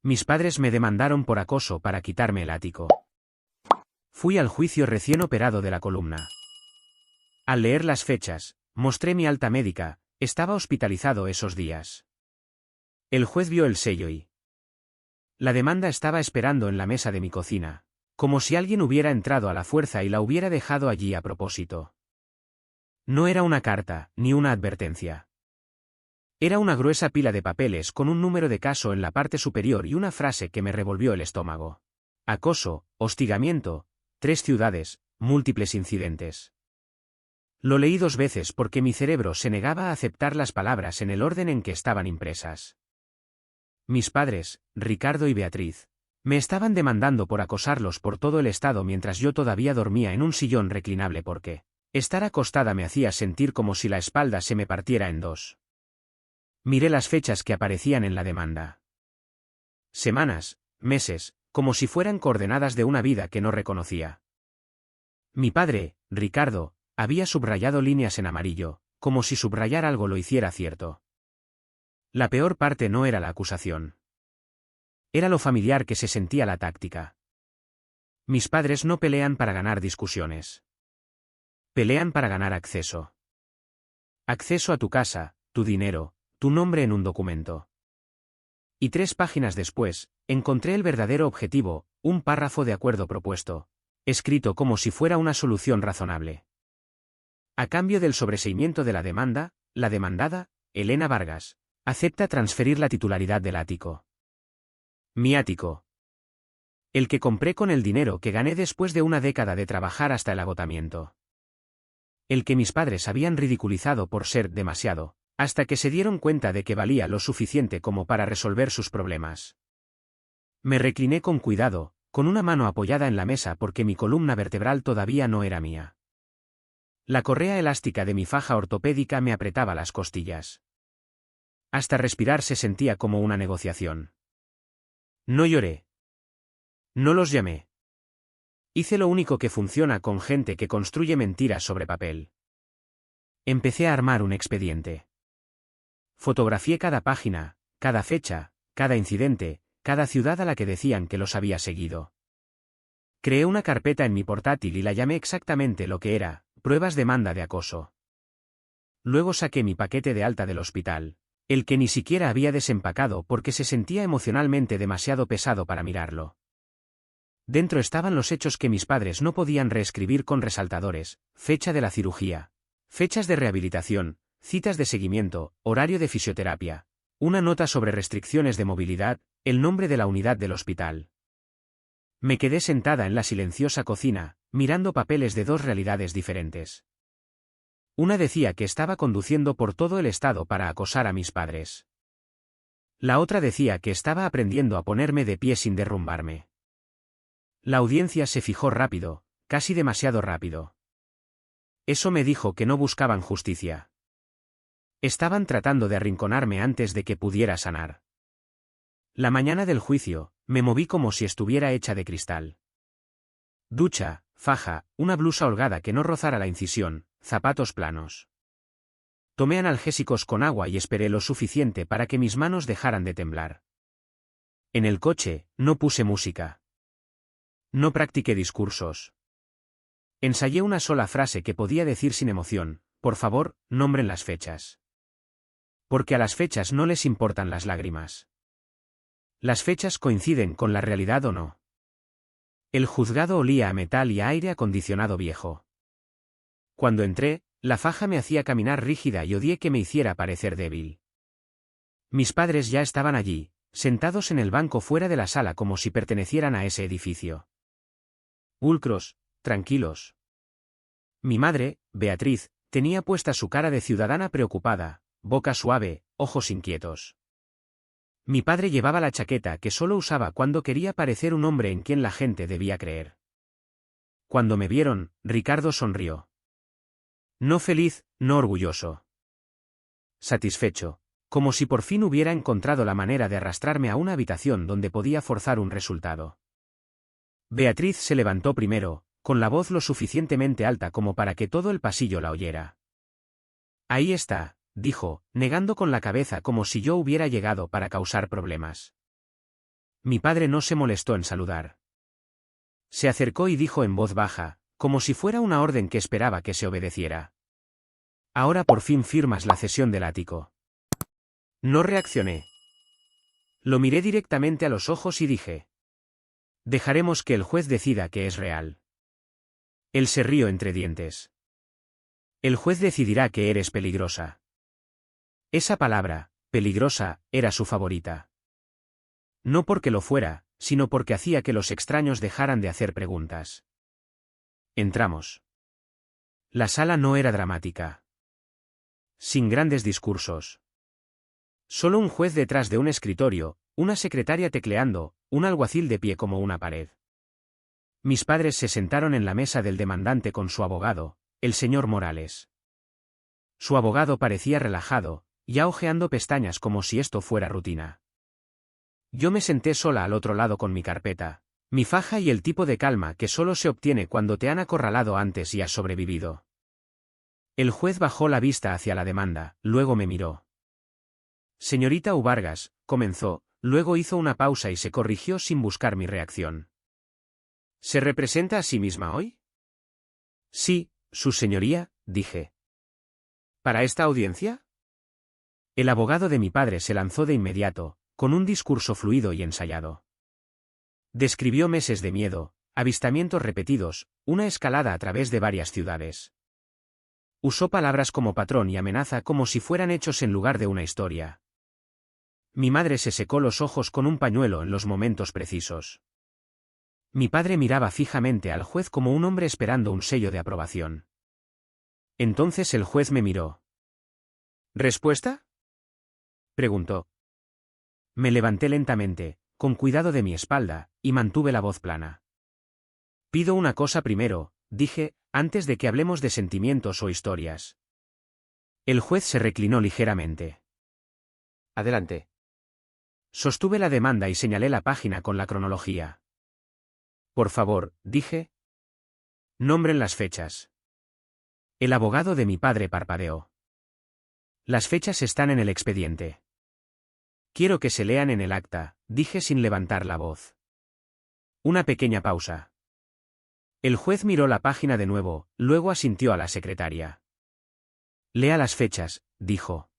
Mis padres me demandaron por acoso para quitarme el ático. Fui al juicio recién operado de la columna. Al leer las fechas, mostré mi alta médica, estaba hospitalizado esos días. El juez vio el sello y... La demanda estaba esperando en la mesa de mi cocina, como si alguien hubiera entrado a la fuerza y la hubiera dejado allí a propósito. No era una carta, ni una advertencia. Era una gruesa pila de papeles con un número de caso en la parte superior y una frase que me revolvió el estómago. Acoso, hostigamiento, 3 ciudades, múltiples incidentes. Lo leí 2 veces porque mi cerebro se negaba a aceptar las palabras en el orden en que estaban impresas. Mis padres, Ricardo y Beatriz, me estaban demandando por acosarlos por todo el estado mientras yo todavía dormía en un sillón reclinable porque estar acostada me hacía sentir como si la espalda se me partiera en 2. Miré las fechas que aparecían en la demanda. Semanas, meses, como si fueran coordenadas de una vida que no reconocía. Mi padre, Ricardo, había subrayado líneas en amarillo, como si subrayar algo lo hiciera cierto. La peor parte no era la acusación. Era lo familiar que se sentía la táctica. Mis padres no pelean para ganar discusiones. Pelean para ganar acceso. Acceso a tu casa, tu dinero, tu nombre en un documento. Y 3 páginas después, encontré el verdadero objetivo, un párrafo de acuerdo propuesto, escrito como si fuera una solución razonable. A cambio del sobreseimiento de la demanda, la demandada, Elena Vargas, acepta transferir la titularidad del ático. Mi ático. El que compré con el dinero que gané después de una década de trabajar hasta el agotamiento. El que mis padres habían ridiculizado por ser demasiado, hasta que se dieron cuenta de que valía lo suficiente como para resolver sus problemas. Me recliné con cuidado, con una mano apoyada en la mesa porque mi columna vertebral todavía no era mía. La correa elástica de mi faja ortopédica me apretaba las costillas. Hasta respirar se sentía como una negociación. No lloré. No los llamé. Hice lo único que funciona con gente que construye mentiras sobre papel. Empecé a armar un expediente. Fotografié cada página, cada fecha, cada incidente, cada ciudad a la que decían que los había seguido. Creé una carpeta en mi portátil y la llamé exactamente lo que era, pruebas demanda de acoso. Luego saqué mi paquete de alta del hospital, el que ni siquiera había desempacado porque se sentía emocionalmente demasiado pesado para mirarlo. Dentro estaban los hechos que mis padres no podían reescribir con resaltadores, fecha de la cirugía, fechas de rehabilitación, citas de seguimiento, horario de fisioterapia, una nota sobre restricciones de movilidad, el nombre de la unidad del hospital. Me quedé sentada en la silenciosa cocina, mirando papeles de 2 realidades diferentes. Una decía que estaba conduciendo por todo el estado para acosar a mis padres. La otra decía que estaba aprendiendo a ponerme de pie sin derrumbarme. La audiencia se fijó rápido, casi demasiado rápido. Eso me dijo que no buscaban justicia. Estaban tratando de arrinconarme antes de que pudiera sanar. La mañana del juicio, me moví como si estuviera hecha de cristal. Ducha, faja, una blusa holgada que no rozara la incisión, zapatos planos. Tomé analgésicos con agua y esperé lo suficiente para que mis manos dejaran de temblar. En el coche, no puse música. No practiqué discursos. Ensayé una sola frase que podía decir sin emoción: por favor, nombren las fechas. Porque a las fechas no les importan las lágrimas. Las fechas coinciden con la realidad o no. El juzgado olía a metal y a aire acondicionado viejo. Cuando entré, la faja me hacía caminar rígida y odié que me hiciera parecer débil. Mis padres ya estaban allí, sentados en el banco fuera de la sala como si pertenecieran a ese edificio. Pulcros, tranquilos. Mi madre, Beatriz, tenía puesta su cara de ciudadana preocupada, boca suave, ojos inquietos. Mi padre llevaba la chaqueta que solo usaba cuando quería parecer un hombre en quien la gente debía creer. Cuando me vieron, Ricardo sonrió. No feliz, no orgulloso. Satisfecho, como si por fin hubiera encontrado la manera de arrastrarme a una habitación donde podía forzar un resultado. Beatriz se levantó primero, con la voz lo suficientemente alta como para que todo el pasillo la oyera. Ahí está, dijo, negando con la cabeza como si yo hubiera llegado para causar problemas. Mi padre no se molestó en saludar. Se acercó y dijo en voz baja, como si fuera una orden que esperaba que se obedeciera. Ahora por fin firmas la cesión del ático. No reaccioné. Lo miré directamente a los ojos y dije: dejaremos que el juez decida que es real. Él se rió entre dientes. El juez decidirá que eres peligrosa. Esa palabra, peligrosa, era su favorita. No porque lo fuera, sino porque hacía que los extraños dejaran de hacer preguntas. Entramos. La sala no era dramática. Sin grandes discursos. Solo un juez detrás de un escritorio, una secretaria tecleando, un alguacil de pie como una pared. Mis padres se sentaron en la mesa del demandante con su abogado, el señor Morales. Su abogado parecía relajado, ya hojeando pestañas como si esto fuera rutina. Yo me senté sola al otro lado con mi carpeta, mi faja y el tipo de calma que solo se obtiene cuando te han acorralado antes y has sobrevivido. El juez bajó la vista hacia la demanda, luego me miró. Señorita Ubargas, comenzó, luego hizo una pausa y se corrigió sin buscar mi reacción. ¿Se representa a sí misma hoy? Sí, su señoría, dije. ¿Para esta audiencia? El abogado de mi padre se lanzó de inmediato, con un discurso fluido y ensayado. Describió meses de miedo, avistamientos repetidos, una escalada a través de varias ciudades. Usó palabras como patrón y amenaza como si fueran hechos en lugar de una historia. Mi madre se secó los ojos con un pañuelo en los momentos precisos. Mi padre miraba fijamente al juez como un hombre esperando un sello de aprobación. Entonces el juez me miró. ¿Respuesta?, preguntó. Me levanté lentamente, con cuidado de mi espalda, y mantuve la voz plana. Pido una cosa primero, dije, antes de que hablemos de sentimientos o historias. El juez se reclinó ligeramente. Adelante. Sostuve la demanda y señalé la página con la cronología. Por favor, dije. Nombren las fechas. El abogado de mi padre parpadeó. Las fechas están en el expediente. Quiero que se lean en el acta, dije sin levantar la voz. Una pequeña pausa. El juez miró la página de nuevo, luego asintió a la secretaria. Lea las fechas, dijo.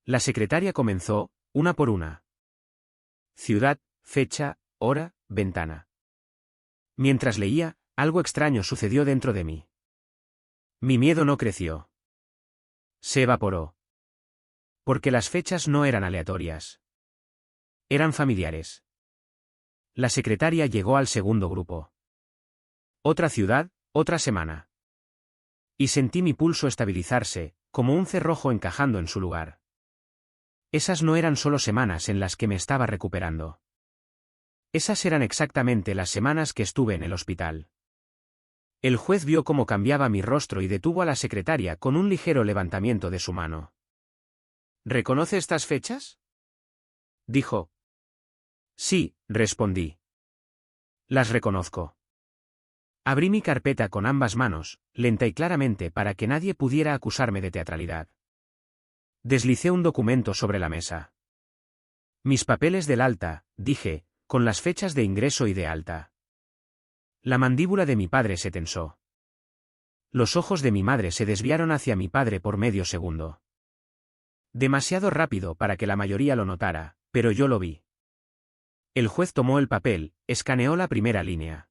La secretaria comenzó, una por una. Ciudad, fecha, hora, ventana. Mientras leía, algo extraño sucedió dentro de mí. Mi miedo no creció. Se evaporó. Porque las fechas no eran aleatorias. Eran familiares. La secretaria llegó al segundo grupo. Otra ciudad, otra semana. Y sentí mi pulso estabilizarse, como un cerrojo encajando en su lugar. Esas no eran solo semanas en las que me estaba recuperando. Esas eran exactamente las semanas que estuve en el hospital. El juez vio cómo cambiaba mi rostro y detuvo a la secretaria con un ligero levantamiento de su mano. ¿Reconoce estas fechas?, dijo. Sí, respondí. Las reconozco. Abrí mi carpeta con ambas manos, lenta y claramente para que nadie pudiera acusarme de teatralidad. Deslicé un documento sobre la mesa. Mis papeles del alta, dije, con las fechas de ingreso y de alta. La mandíbula de mi padre se tensó. Los ojos de mi madre se desviaron hacia mi padre por medio segundo. Demasiado rápido para que la mayoría lo notara, pero yo lo vi. El juez tomó el papel, escaneó la primera línea.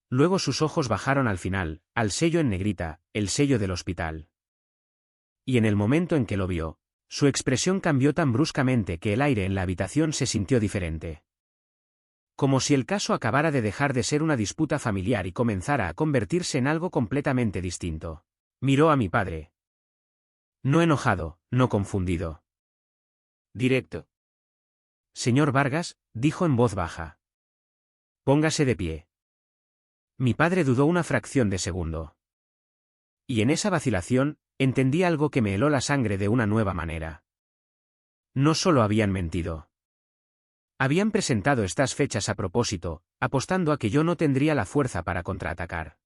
Luego sus ojos bajaron al final, al sello en negrita, el sello del hospital. Y en el momento en que lo vio, su expresión cambió tan bruscamente que el aire en la habitación se sintió diferente. Como si el caso acabara de dejar de ser una disputa familiar y comenzara a convertirse en algo completamente distinto. Miró a mi padre. No enojado, no confundido. Directo. Señor Vargas, dijo en voz baja. Póngase de pie. Mi padre dudó una fracción de segundo. Y en esa vacilación, entendí algo que me heló la sangre de una nueva manera. No solo habían mentido. Habían presentado estas fechas a propósito, apostando a que yo no tendría la fuerza para contraatacar.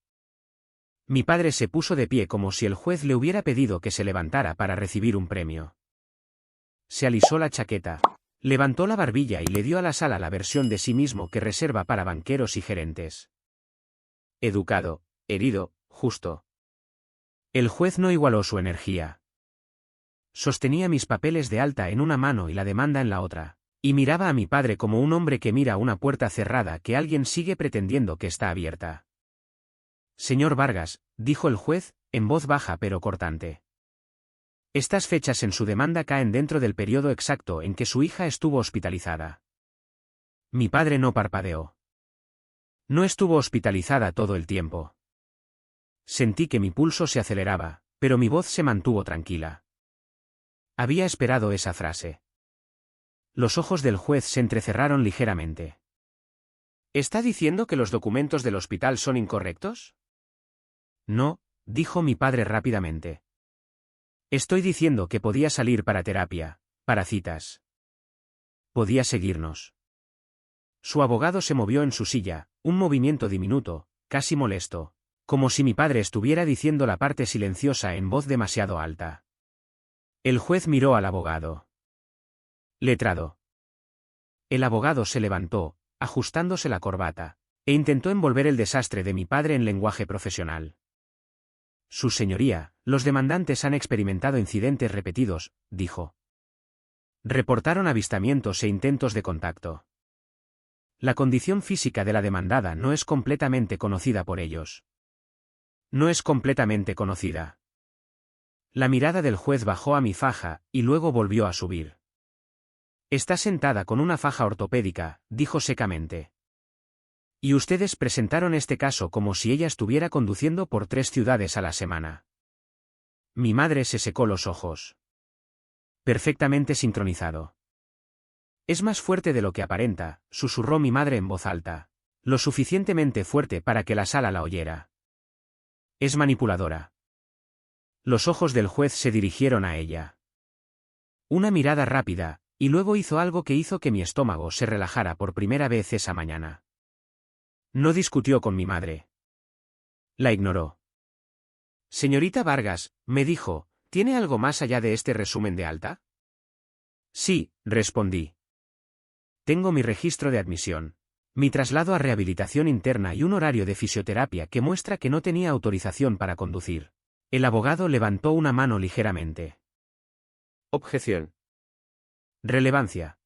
Mi padre se puso de pie como si el juez le hubiera pedido que se levantara para recibir un premio. Se alisó la chaqueta. Levantó la barbilla y le dio a la sala la versión de sí mismo que reserva para banqueros y gerentes. Educado, herido, justo. El juez no igualó su energía. Sostenía mis papeles de alta en una mano y la demanda en la otra, y miraba a mi padre como un hombre que mira una puerta cerrada que alguien sigue pretendiendo que está abierta. Señor Vargas, dijo el juez, en voz baja pero cortante. Estas fechas en su demanda caen dentro del periodo exacto en que su hija estuvo hospitalizada. Mi padre no parpadeó. No estuvo hospitalizada todo el tiempo. Sentí que mi pulso se aceleraba, pero mi voz se mantuvo tranquila. Había esperado esa frase. Los ojos del juez se entrecerraron ligeramente. ¿Está diciendo que los documentos del hospital son incorrectos? No, dijo mi padre rápidamente. Estoy diciendo que podía salir para terapia, para citas. Podía seguirnos. Su abogado se movió en su silla, un movimiento diminuto, casi molesto, como si mi padre estuviera diciendo la parte silenciosa en voz demasiado alta. El juez miró al abogado. Letrado. El abogado se levantó, ajustándose la corbata, e intentó envolver el desastre de mi padre en lenguaje profesional. Su señoría, los demandantes han experimentado incidentes repetidos, dijo. Reportaron avistamientos e intentos de contacto. La condición física de la demandada no es completamente conocida por ellos. No es completamente conocida. La mirada del juez bajó a mi faja, y luego volvió a subir. Está sentada con una faja ortopédica, dijo secamente. Y ustedes presentaron este caso como si ella estuviera conduciendo por 3 ciudades a la semana. Mi madre se secó los ojos. Perfectamente sincronizado. Es más fuerte de lo que aparenta, susurró mi madre en voz alta. Lo suficientemente fuerte para que la sala la oyera. Es manipuladora. Los ojos del juez se dirigieron a ella. Una mirada rápida, y luego hizo algo que hizo que mi estómago se relajara por primera vez esa mañana. No discutió con mi madre. La ignoró. Señorita Vargas, me dijo, ¿tiene algo más allá de este resumen de alta? Sí, respondí. Tengo mi registro de admisión, mi traslado a rehabilitación interna y un horario de fisioterapia que muestra que no tenía autorización para conducir. El abogado levantó una mano ligeramente. Objeción. Relevancia.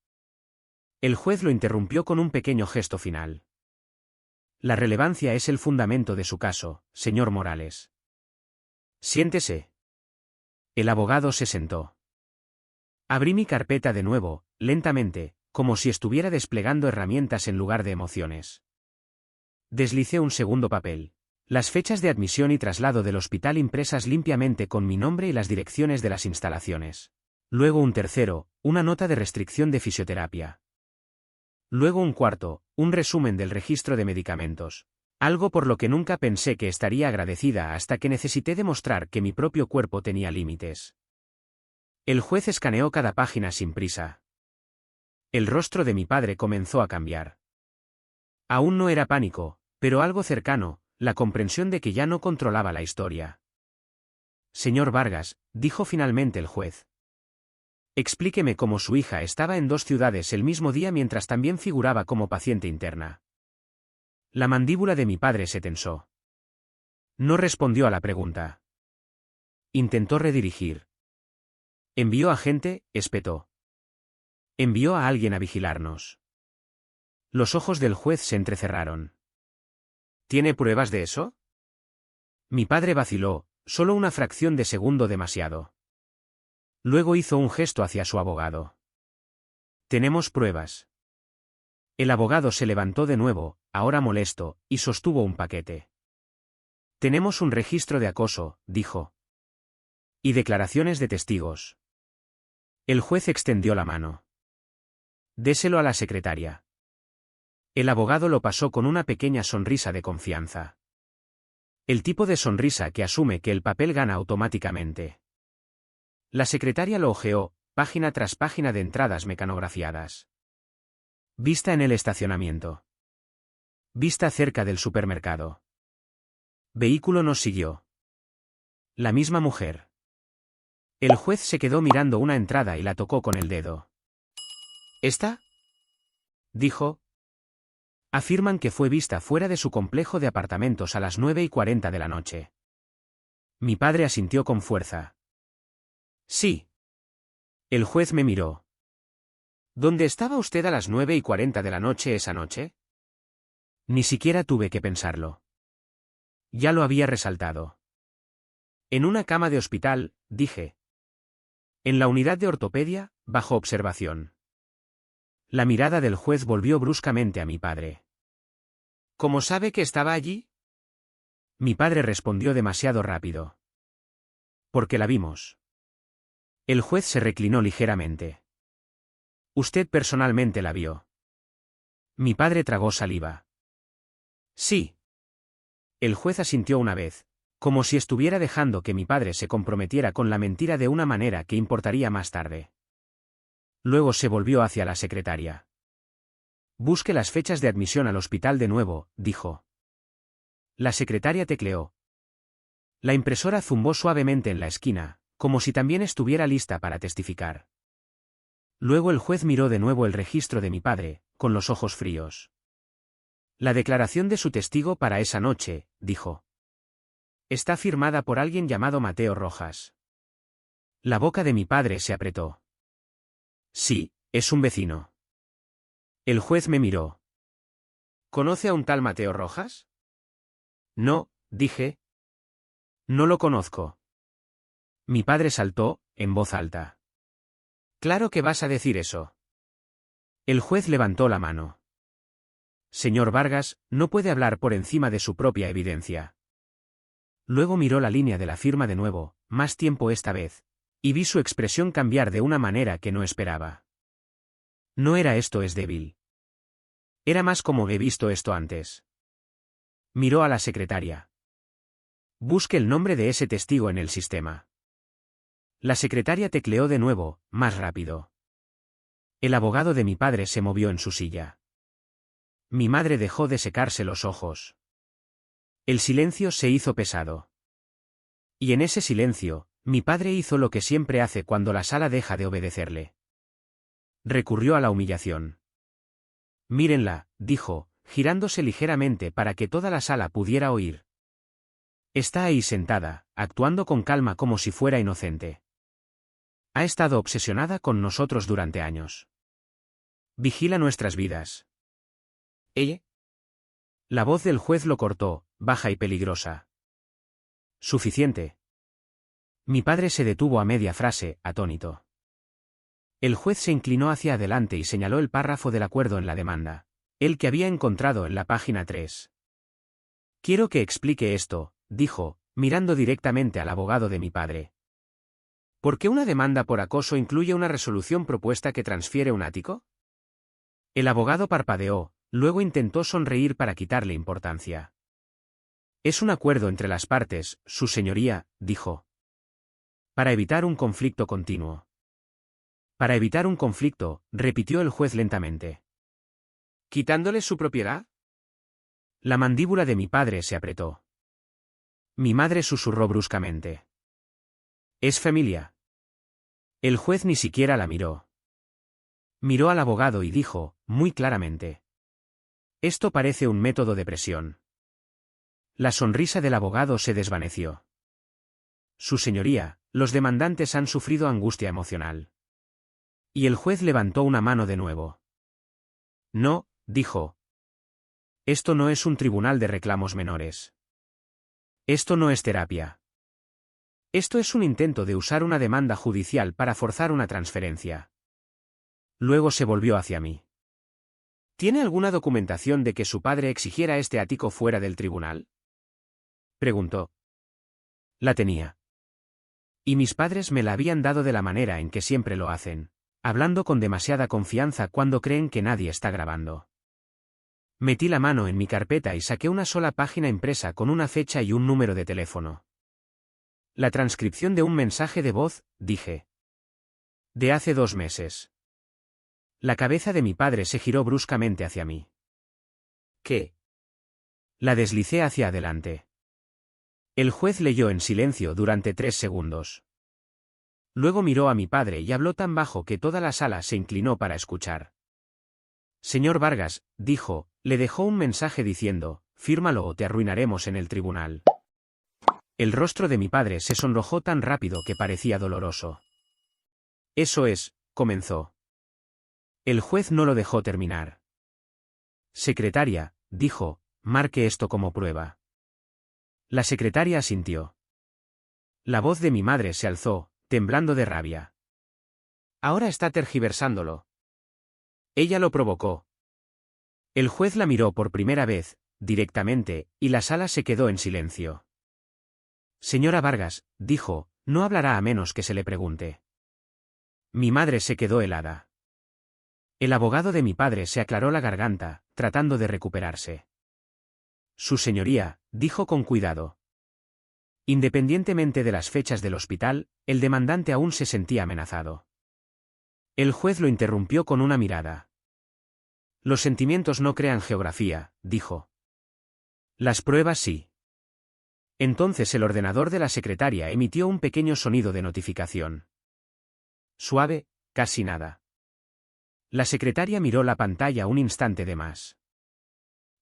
El juez lo interrumpió con un pequeño gesto final. La relevancia es el fundamento de su caso, señor Morales. Siéntese. El abogado se sentó. Abrí mi carpeta de nuevo, lentamente, como si estuviera desplegando herramientas en lugar de emociones. Deslicé un segundo papel. Las fechas de admisión y traslado del hospital impresas limpiamente con mi nombre y las direcciones de las instalaciones. Luego un tercero, una nota de restricción de fisioterapia. Luego un cuarto, un resumen del registro de medicamentos. Algo por lo que nunca pensé que estaría agradecida hasta que necesité demostrar que mi propio cuerpo tenía límites. El juez escaneó cada página sin prisa. El rostro de mi padre comenzó a cambiar. Aún no era pánico, pero algo cercano, la comprensión de que ya no controlaba la historia. Señor Vargas, dijo finalmente el juez. Explíqueme cómo su hija estaba en 2 ciudades el mismo día mientras también figuraba como paciente interna. La mandíbula de mi padre se tensó. No respondió a la pregunta. Intentó redirigir. Envió a gente, espetó. Envió a alguien a vigilarnos. Los ojos del juez se entrecerraron. ¿Tiene pruebas de eso? Mi padre vaciló, solo una fracción de segundo demasiado. Luego hizo un gesto hacia su abogado. Tenemos pruebas. El abogado se levantó de nuevo, ahora molesto, y sostuvo un paquete. Tenemos un registro de acoso, dijo. Y declaraciones de testigos. El juez extendió la mano. Déselo a la secretaria. El abogado lo pasó con una pequeña sonrisa de confianza. El tipo de sonrisa que asume que el papel gana automáticamente. La secretaria lo hojeó, página tras página de entradas mecanografiadas. Vista en el estacionamiento. Vista cerca del supermercado. Vehículo nos siguió. La misma mujer. El juez se quedó mirando una entrada y la tocó con el dedo. ¿Esta? Dijo. Afirman que fue vista fuera de su complejo de apartamentos a las 9:40 de la noche. Mi padre asintió con fuerza. Sí. El juez me miró. ¿Dónde estaba usted a las 9:40 de la noche esa noche? Ni siquiera tuve que pensarlo. Ya lo había resaltado. En una cama de hospital, dije. En la unidad de ortopedia, bajo observación. La mirada del juez volvió bruscamente a mi padre. ¿Cómo sabe que estaba allí? Mi padre respondió demasiado rápido. Porque la vimos. El juez se reclinó ligeramente. Usted personalmente la vio. Mi padre tragó saliva. Sí. El juez asintió una vez, como si estuviera dejando que mi padre se comprometiera con la mentira de una manera que importaría más tarde. Luego se volvió hacia la secretaria. Busque las fechas de admisión al hospital de nuevo, dijo. La secretaria tecleó. La impresora zumbó suavemente en la esquina, como si también estuviera lista para testificar. Luego el juez miró de nuevo el registro de mi padre, con los ojos fríos. La declaración de su testigo para esa noche, dijo. Está firmada por alguien llamado Mateo Rojas. La boca de mi padre se apretó. Sí, es un vecino. El juez me miró. ¿Conoce a un tal Mateo Rojas? No, dije. No lo conozco. Mi padre saltó, en voz alta. Claro que vas a decir eso. El juez levantó la mano. Señor Vargas, no puede hablar por encima de su propia evidencia. Luego miró la línea de la firma de nuevo, más tiempo esta vez, y vi su expresión cambiar de una manera que no esperaba. No era esto es débil. Era más como he visto esto antes. Miró a la secretaria. Busque el nombre de ese testigo en el sistema. La secretaria tecleó de nuevo, más rápido. El abogado de mi padre se movió en su silla. Mi madre dejó de secarse los ojos. El silencio se hizo pesado. Y en ese silencio, mi padre hizo lo que siempre hace cuando la sala deja de obedecerle. Recurrió a la humillación. Mírenla, dijo, girándose ligeramente para que toda la sala pudiera oír. Está ahí sentada, actuando con calma como si fuera inocente. Ha estado obsesionada con nosotros durante años. Vigila nuestras vidas. ¿Ella? La voz del juez lo cortó, baja y peligrosa. Suficiente. Mi padre se detuvo a media frase, atónito. El juez se inclinó hacia adelante y señaló el párrafo del acuerdo en la demanda, el que había encontrado en la página 3. Quiero que explique esto, dijo, mirando directamente al abogado de mi padre. ¿Por qué una demanda por acoso incluye una resolución propuesta que transfiere un ático? El abogado parpadeó, luego intentó sonreír para quitarle importancia. Es un acuerdo entre las partes, su señoría, dijo. Para evitar un conflicto continuo. Para evitar un conflicto, repitió el juez lentamente. ¿Quitándole su propiedad? La mandíbula de mi padre se apretó. Mi madre susurró bruscamente. ¿Es familia? El juez ni siquiera la miró. Miró al abogado y dijo, muy claramente. Esto parece un método de presión. La sonrisa del abogado se desvaneció. Su señoría, los demandantes han sufrido angustia emocional. Y el juez levantó una mano de nuevo. No, dijo. Esto no es un tribunal de reclamos menores. Esto no es terapia. Esto es un intento de usar una demanda judicial para forzar una transferencia. Luego se volvió hacia mí. ¿Tiene alguna documentación de que su padre exigiera este ático fuera del tribunal? Preguntó. La tenía. Y mis padres me la habían dado de la manera en que siempre lo hacen, hablando con demasiada confianza cuando creen que nadie está grabando. Metí la mano en mi carpeta y saqué una sola página impresa con una fecha y un número de teléfono. La transcripción de un mensaje de voz, dije. De hace 2 meses. La cabeza de mi padre se giró bruscamente hacia mí. ¿Qué? La deslicé hacia adelante. El juez leyó en silencio durante 3 segundos. Luego miró a mi padre y habló tan bajo que toda la sala se inclinó para escuchar. Señor Vargas, dijo, le dejó un mensaje diciendo, fírmalo o te arruinaremos en el tribunal. El rostro de mi padre se sonrojó tan rápido que parecía doloroso. Eso es, comenzó. El juez no lo dejó terminar. Secretaria, dijo, marque esto como prueba. La secretaria asintió. La voz de mi madre se alzó, temblando de rabia. Ahora está tergiversándolo. Ella lo provocó. El juez la miró por primera vez, directamente, y la sala se quedó en silencio. Señora Vargas, dijo, no hablará a menos que se le pregunte. Mi madre se quedó helada. El abogado de mi padre se aclaró la garganta, tratando de recuperarse. Su señoría, dijo con cuidado. Independientemente de las fechas del hospital, el demandante aún se sentía amenazado. El juez lo interrumpió con una mirada. Los sentimientos no crean geografía, dijo. Las pruebas sí. Entonces el ordenador de la secretaria emitió un pequeño sonido de notificación. Suave, casi nada. La secretaria miró la pantalla un instante de más.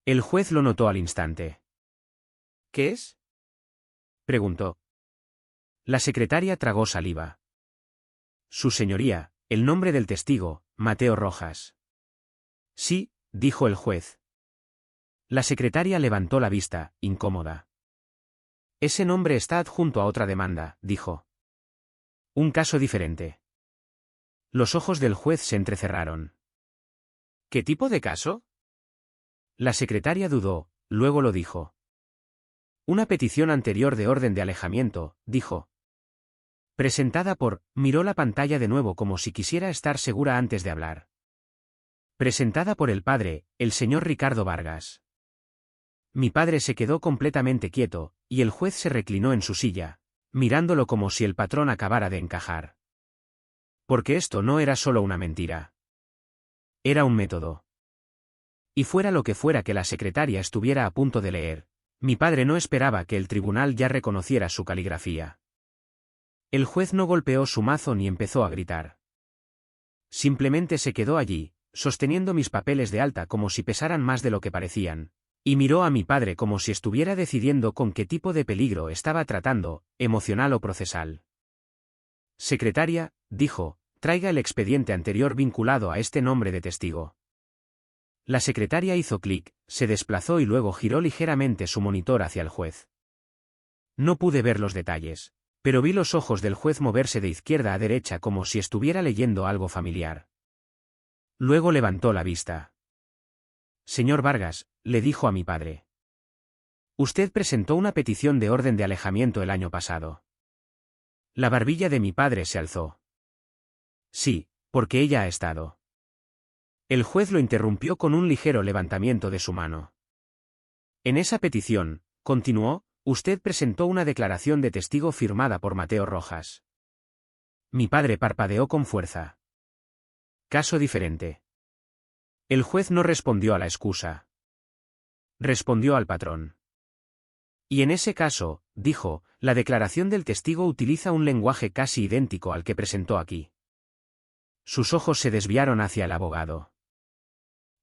El juez lo notó al instante. ¿Qué es? Preguntó. La secretaria tragó saliva. Su señoría, el nombre del testigo, Mateo Rojas. Sí, dijo el juez. La secretaria levantó la vista, incómoda. Ese nombre está adjunto a otra demanda, dijo. Un caso diferente. Los ojos del juez se entrecerraron. ¿Qué tipo de caso? La secretaria dudó, luego lo dijo. Una petición anterior de orden de alejamiento, dijo. Presentada por, miró la pantalla de nuevo como si quisiera estar segura antes de hablar. Presentada por el padre, el señor Ricardo Vargas. Mi padre se quedó completamente quieto, y el juez se reclinó en su silla, mirándolo como si el patrón acabara de encajar. Porque esto no era solo una mentira. Era un método. Y fuera lo que fuera que la secretaria estuviera a punto de leer, mi padre no esperaba que el tribunal ya reconociera su caligrafía. El juez no golpeó su mazo ni empezó a gritar. Simplemente se quedó allí, sosteniendo mis papeles de alta como si pesaran más de lo que parecían, y miró a mi padre como si estuviera decidiendo con qué tipo de peligro estaba tratando, emocional o procesal. Secretaria, dijo, traiga el expediente anterior vinculado a este nombre de testigo. La secretaria hizo clic, se desplazó y luego giró ligeramente su monitor hacia el juez. No pude ver los detalles, pero vi los ojos del juez moverse de izquierda a derecha como si estuviera leyendo algo familiar. Luego levantó la vista. Señor Vargas, le dijo a mi padre. Usted presentó una petición de orden de alejamiento el año pasado. La barbilla de mi padre se alzó. Sí, porque ella ha estado. El juez lo interrumpió con un ligero levantamiento de su mano. En esa petición, continuó, usted presentó una declaración de testigo firmada por Mateo Rojas. Mi padre parpadeó con fuerza. Caso diferente. El juez no respondió a la excusa. Respondió al patrón. Y en ese caso, dijo, la declaración del testigo utiliza un lenguaje casi idéntico al que presentó aquí. Sus ojos se desviaron hacia el abogado.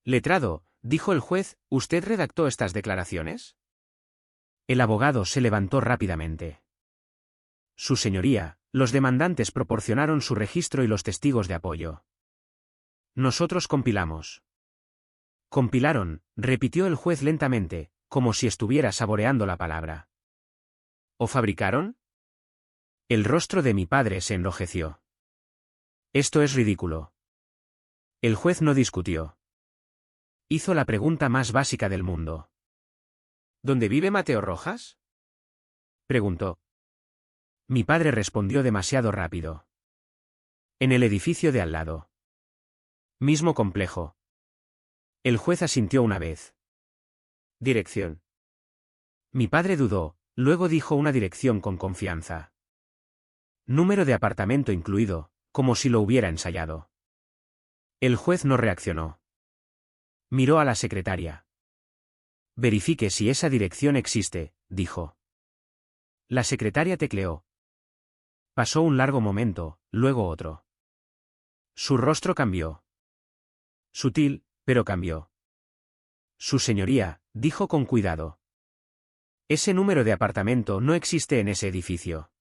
Letrado, dijo el juez, ¿usted redactó estas declaraciones? El abogado se levantó rápidamente. Su señoría, los demandantes proporcionaron su registro y los testigos de apoyo. Nosotros compilamos. Compilaron, repitió el juez lentamente, como si estuviera saboreando la palabra. ¿O fabricaron? El rostro de mi padre se enrojeció. Esto es ridículo. El juez no discutió. Hizo la pregunta más básica del mundo. ¿Dónde vive Mateo Rojas? Preguntó. Mi padre respondió demasiado rápido. En el edificio de al lado. Mismo complejo. El juez asintió una vez. Dirección. Mi padre dudó, luego dijo una dirección con confianza. Número de apartamento incluido, como si lo hubiera ensayado. El juez no reaccionó. Miró a la secretaria. Verifique si esa dirección existe, dijo. La secretaria tecleó. Pasó un largo momento, luego otro. Su rostro cambió. Sutil, pero cambió. Su señoría, dijo con cuidado. Ese número de apartamento no existe en ese edificio.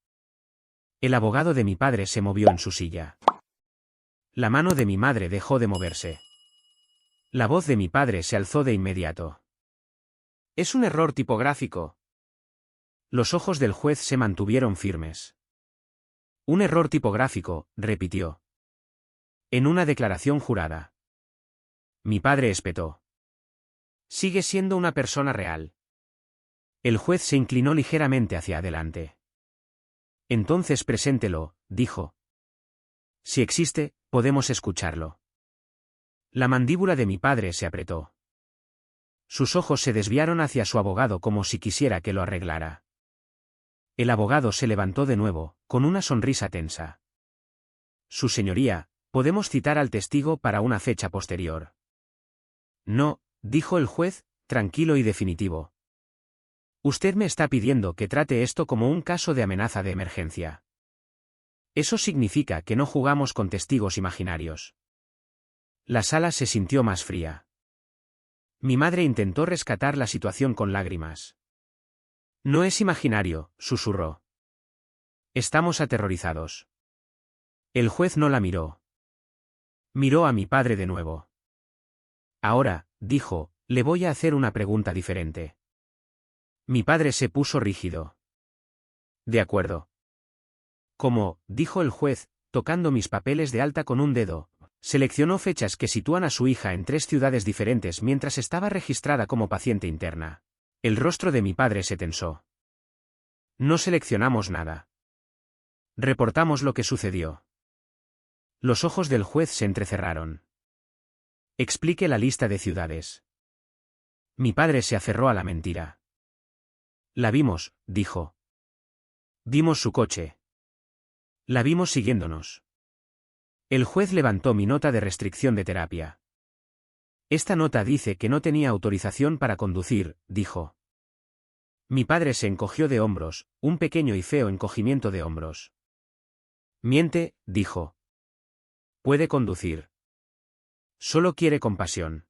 El abogado de mi padre se movió en su silla. La mano de mi madre dejó de moverse. La voz de mi padre se alzó de inmediato. Es un error tipográfico. Los ojos del juez se mantuvieron firmes. Un error tipográfico, repitió. En una declaración jurada. Mi padre espetó. Sigue siendo una persona real. El juez se inclinó ligeramente hacia adelante. Entonces preséntelo, dijo. Si existe, podemos escucharlo. La mandíbula de mi padre se apretó. Sus ojos se desviaron hacia su abogado como si quisiera que lo arreglara. El abogado se levantó de nuevo, con una sonrisa tensa. Su señoría, podemos citar al testigo para una fecha posterior. No, dijo el juez, tranquilo y definitivo. Usted me está pidiendo que trate esto como un caso de amenaza de emergencia. Eso significa que no jugamos con testigos imaginarios. La sala se sintió más fría. Mi madre intentó rescatar la situación con lágrimas. No es imaginario, susurró. Estamos aterrorizados. El juez no la miró. Miró a mi padre de nuevo. Ahora, dijo, le voy a hacer una pregunta diferente. Mi padre se puso rígido. De acuerdo. Como, dijo el juez, tocando mis papeles de alta con un dedo, seleccionó fechas que sitúan a su hija en 3 ciudades diferentes mientras estaba registrada como paciente interna. El rostro de mi padre se tensó. No seleccionamos nada. Reportamos lo que sucedió. Los ojos del juez se entrecerraron. Explique la lista de ciudades. Mi padre se aferró a la mentira. La vimos, dijo. Vimos su coche. La vimos siguiéndonos. El juez levantó mi nota de restricción de terapia. Esta nota dice que no tenía autorización para conducir, dijo. Mi padre se encogió de hombros, un pequeño y feo encogimiento de hombros. Miente, dijo. Puede conducir. Solo quiere compasión.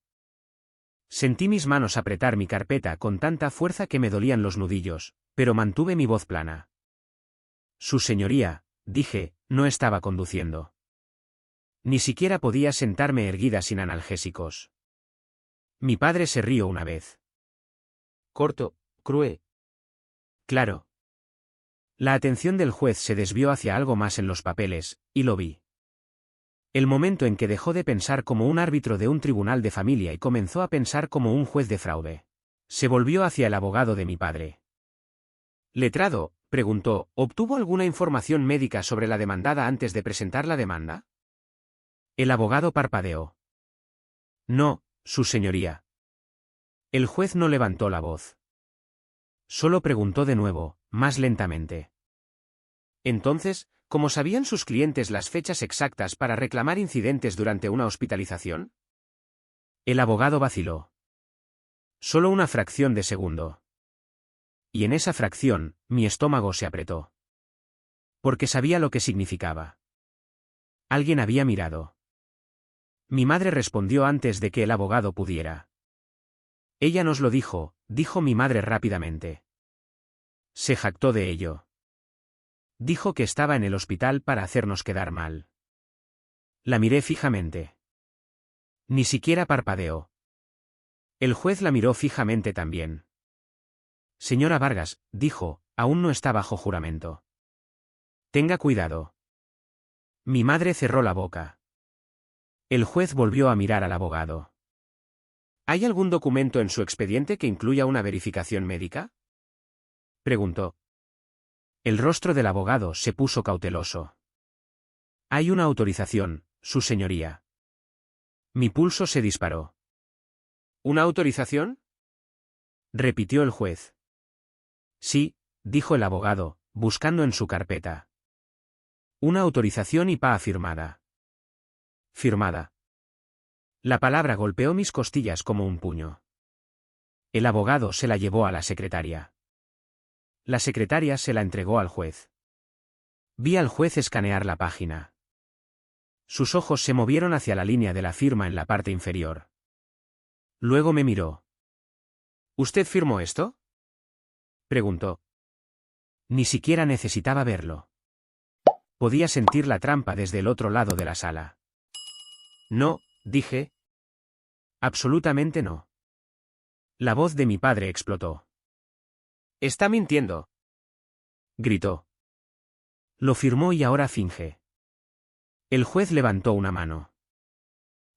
Sentí mis manos apretar mi carpeta con tanta fuerza que me dolían los nudillos, pero mantuve mi voz plana. Su señoría, dije, no estaba conduciendo. Ni siquiera podía sentarme erguida sin analgésicos. Mi padre se rió una vez. Corto, cruel. Claro. La atención del juez se desvió hacia algo más en los papeles, y lo vi. El momento en que dejó de pensar como un árbitro de un tribunal de familia y comenzó a pensar como un juez de fraude. Se volvió hacia el abogado de mi padre. Letrado, preguntó, ¿obtuvo alguna información médica sobre la demandada antes de presentar la demanda? El abogado parpadeó. No, su señoría. El juez no levantó la voz. Solo preguntó de nuevo, más lentamente. Entonces, ¿cómo sabían sus clientes las fechas exactas para reclamar incidentes durante una hospitalización? El abogado vaciló. Solo una fracción de segundo. Y en esa fracción, mi estómago se apretó. Porque sabía lo que significaba. Alguien había mirado. Mi madre respondió antes de que el abogado pudiera. Ella nos lo dijo mi madre rápidamente. Se jactó de ello. Dijo que estaba en el hospital para hacernos quedar mal. La miré fijamente. Ni siquiera parpadeó. El juez la miró fijamente también. Señora Vargas, dijo, aún no está bajo juramento. Tenga cuidado. Mi madre cerró la boca. El juez volvió a mirar al abogado. ¿Hay algún documento en su expediente que incluya una verificación médica? Preguntó. El rostro del abogado se puso cauteloso. Hay una autorización, su señoría. Mi pulso se disparó. ¿Una autorización? Repitió el juez. Sí, dijo el abogado, buscando en su carpeta. Una autorización IPA firmada. Firmada. La palabra golpeó mis costillas como un puño. El abogado se la llevó a la secretaria. La secretaria se la entregó al juez. Vi al juez escanear la página. Sus ojos se movieron hacia la línea de la firma en la parte inferior. Luego me miró. ¿Usted firmó esto?, preguntó. Ni siquiera necesitaba verlo. Podía sentir la trampa desde el otro lado de la sala. No, dije. Absolutamente no. La voz de mi padre explotó. «Está mintiendo», gritó. Lo firmó y ahora finge. El juez levantó una mano.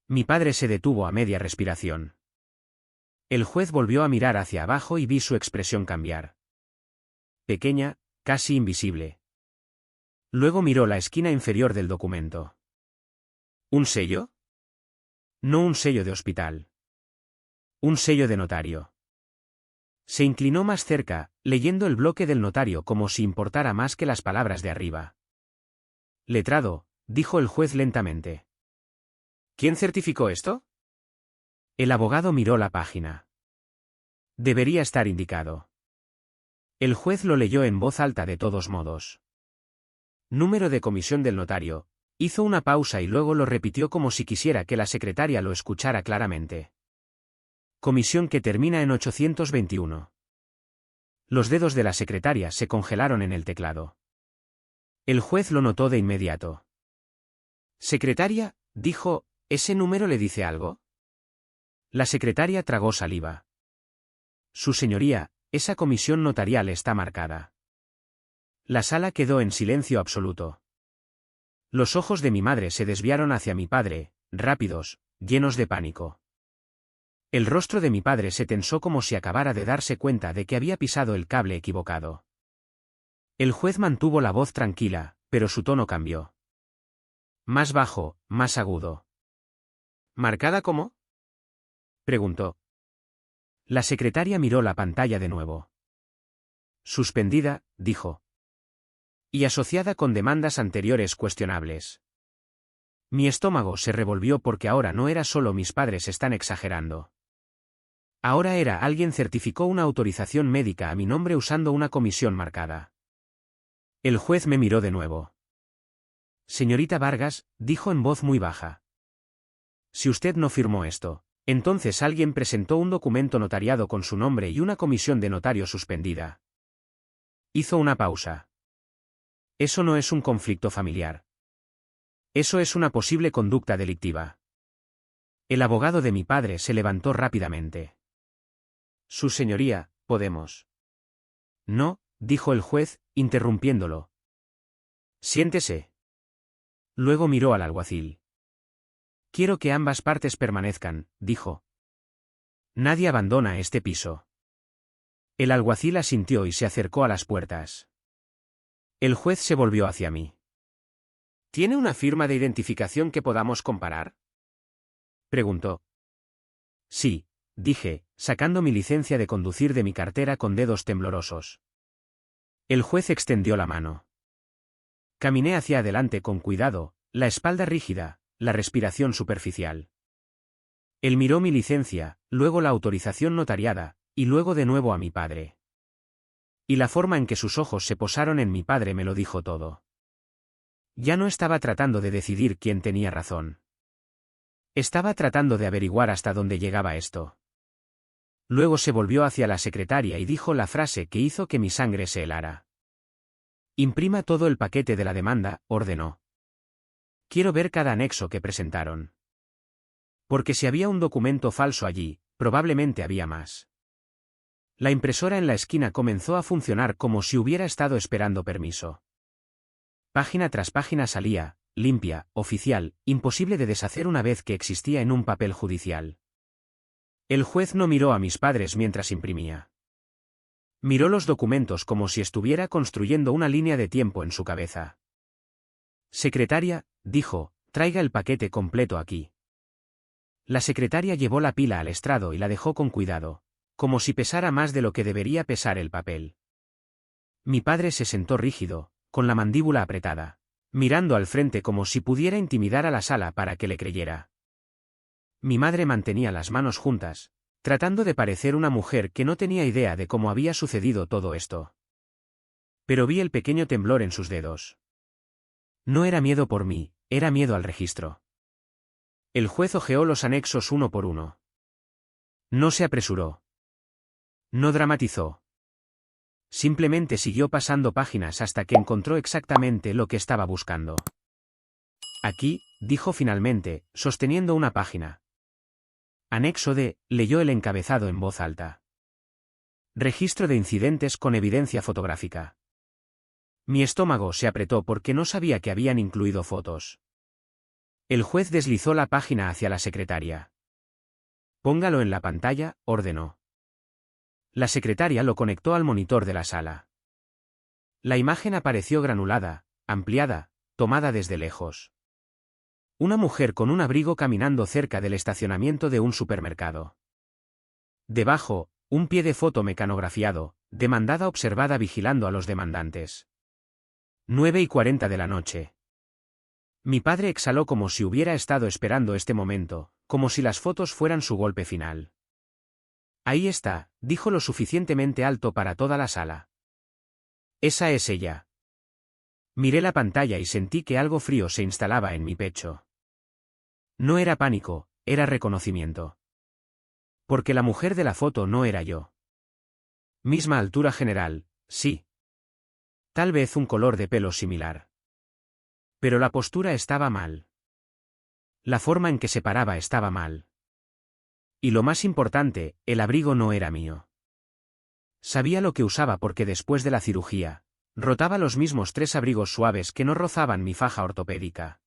Mi padre se detuvo a media respiración. El juez volvió a mirar hacia abajo y vi su expresión cambiar. Pequeña, casi invisible. Luego miró la esquina inferior del documento. ¿Un sello? No un sello de hospital. Un sello de notario. Se inclinó más cerca, leyendo el bloque del notario como si importara más que las palabras de arriba. Letrado, dijo el juez lentamente. ¿Quién certificó esto? El abogado miró la página. Debería estar indicado. El juez lo leyó en voz alta de todos modos. Número de comisión del notario. Hizo una pausa y luego lo repitió como si quisiera que la secretaria lo escuchara claramente. Comisión que termina en 821. Los dedos de la secretaria se congelaron en el teclado. El juez lo notó de inmediato. Secretaria, dijo, ¿ese número le dice algo? La secretaria tragó saliva. Su señoría, esa comisión notarial está marcada. La sala quedó en silencio absoluto. Los ojos de mi madre se desviaron hacia mi padre, rápidos, llenos de pánico. El rostro de mi padre se tensó como si acabara de darse cuenta de que había pisado el cable equivocado. El juez mantuvo la voz tranquila, pero su tono cambió. Más bajo, más agudo. ¿Marcada cómo?, preguntó. La secretaria miró la pantalla de nuevo. Suspendida, dijo. Y asociada con demandas anteriores cuestionables. Mi estómago se revolvió porque ahora no era solo mis padres están exagerando. Ahora era alguien certificó una autorización médica a mi nombre usando una comisión marcada. El juez me miró de nuevo. Señorita Vargas, dijo en voz muy baja. Si usted no firmó esto, entonces alguien presentó un documento notariado con su nombre y una comisión de notario suspendida. Hizo una pausa. Eso no es un conflicto familiar. Eso es una posible conducta delictiva. El abogado de mi padre se levantó rápidamente. Su señoría, podemos. No, dijo el juez, interrumpiéndolo. Siéntese. Luego miró al alguacil. Quiero que ambas partes permanezcan, dijo. Nadie abandona este piso. El alguacil asintió y se acercó a las puertas. El juez se volvió hacia mí. ¿Tiene una firma de identificación que podamos comparar?, preguntó. Sí, dije, sacando mi licencia de conducir de mi cartera con dedos temblorosos. El juez extendió la mano. Caminé hacia adelante con cuidado, la espalda rígida, la respiración superficial. Él miró mi licencia, luego la autorización notariada, y luego de nuevo a mi padre. Y la forma en que sus ojos se posaron en mi padre me lo dijo todo. Ya no estaba tratando de decidir quién tenía razón. Estaba tratando de averiguar hasta dónde llegaba esto. Luego se volvió hacia la secretaria y dijo la frase que hizo que mi sangre se helara. Imprima todo el paquete de la demanda, ordenó. Quiero ver cada anexo que presentaron. Porque si había un documento falso allí, probablemente había más. La impresora en la esquina comenzó a funcionar como si hubiera estado esperando permiso. Página tras página salía, limpia, oficial, imposible de deshacer una vez que existía en un papel judicial. El juez no miró a mis padres mientras imprimía. Miró los documentos como si estuviera construyendo una línea de tiempo en su cabeza. Secretaria, dijo, traiga el paquete completo aquí. La secretaria llevó la pila al estrado y la dejó con cuidado, como si pesara más de lo que debería pesar el papel. Mi padre se sentó rígido, con la mandíbula apretada, mirando al frente como si pudiera intimidar a la sala para que le creyera. Mi madre mantenía las manos juntas, tratando de parecer una mujer que no tenía idea de cómo había sucedido todo esto. Pero vi el pequeño temblor en sus dedos. No era miedo por mí, era miedo al registro. El juez hojeó los anexos uno por uno. No se apresuró. No dramatizó. Simplemente siguió pasando páginas hasta que encontró exactamente lo que estaba buscando. Aquí, dijo finalmente, sosteniendo una página. Anexo D, leyó el encabezado en voz alta. Registro de incidentes con evidencia fotográfica. Mi estómago se apretó porque no sabía que habían incluido fotos. El juez deslizó la página hacia la secretaria. Póngalo en la pantalla, ordenó. La secretaria lo conectó al monitor de la sala. La imagen apareció granulada, ampliada, tomada desde lejos. Una mujer con un abrigo caminando cerca del estacionamiento de un supermercado. Debajo, un pie de foto mecanografiado, demandada observada vigilando a los demandantes. 9:40 de la noche. Mi padre exhaló como si hubiera estado esperando este momento, como si las fotos fueran su golpe final. Ahí está, dijo lo suficientemente alto para toda la sala. Esa es ella. Miré la pantalla y sentí que algo frío se instalaba en mi pecho. No era pánico, era reconocimiento. Porque la mujer de la foto no era yo. Misma altura general, sí. Tal vez un color de pelo similar. Pero la postura estaba mal. La forma en que se paraba estaba mal. Y lo más importante, el abrigo no era mío. Sabía lo que usaba porque después de la cirugía, rotaba los mismos 3 abrigos suaves que no rozaban mi faja ortopédica.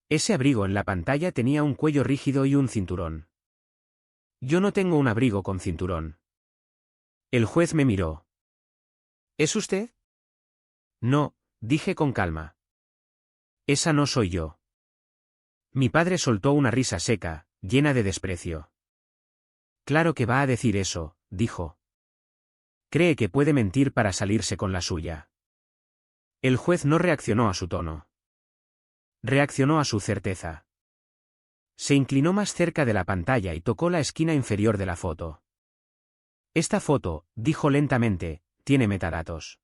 Ese abrigo en la pantalla tenía un cuello rígido y un cinturón. Yo no tengo un abrigo con cinturón. El juez me miró. ¿Es usted? No, dije con calma. Esa no soy yo. Mi padre soltó una risa seca, llena de desprecio. Claro que va a decir eso, dijo. Cree que puede mentir para salirse con la suya. El juez no reaccionó a su tono. Reaccionó a su certeza. Se inclinó más cerca de la pantalla y tocó la esquina inferior de la foto. Esta foto, dijo lentamente, tiene metadatos.